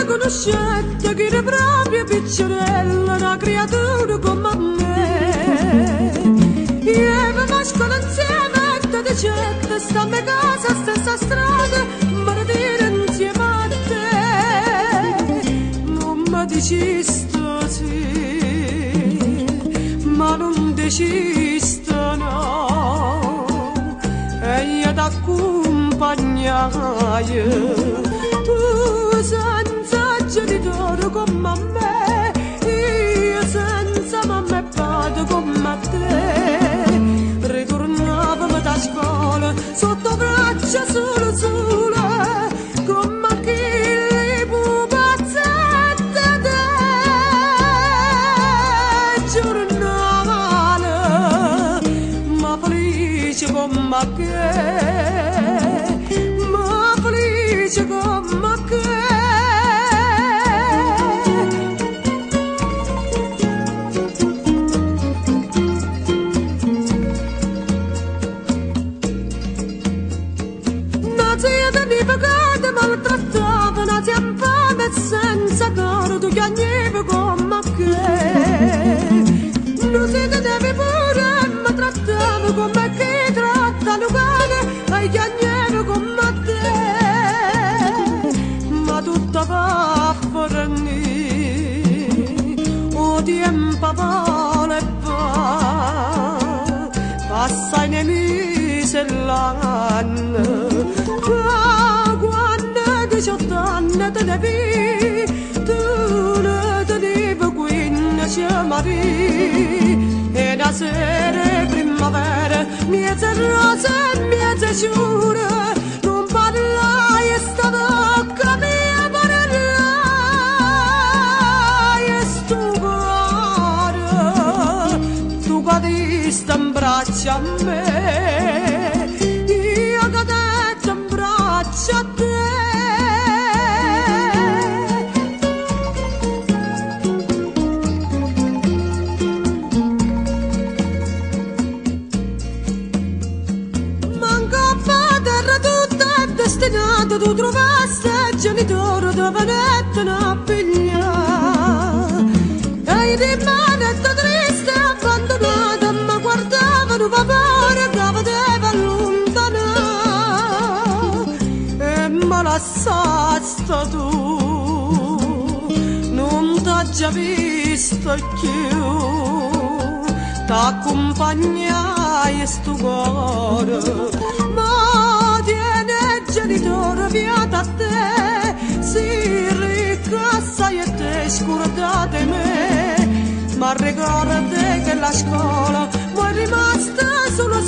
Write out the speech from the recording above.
Conoscete che era proprio piccerella, una creatura come me. Io avevo a scuola insieme, te dicette, sta a me casa, stessa strada, ma la dire insieme a te. Non mi dicisto sì, ma non dicisto no. E io t'accompagnai, tu senza genitore come me, io senza mamma e padre come te. Ritornavamo da scuola sotto braccia solo sole, come chi le pupazzette del giornale, ma felice come che, ma felice come che. Maltrattavano sempre senza caro, tu chiagnevi come che. Non si tenevi pure, ma trattavo come chi tratta Lucane, e chiagnevi come te. Ma tutto va a fornire, o tempo vuole e va, passa i nemici e l'anno. 18 anni tenevi, tu ne tenevi 15 marì. E una sera primavera, miezza rosa e miezza giura, non parlai e sta bocca mia parlai e sto cuore, tu cadesti in braccio a me, io cadetti in braccio a te. Tu trovasti il genitore dove ne a pigliare, e di manetta triste abbandonata, ma guardavano papà che poteva allontanare. E me lasciaste tu, non t'ho già visto più, t'accompagnai sto cuore, genitore via da te, si ricassa e te scordate me, ma ricorda che la scuola mi è rimasta solo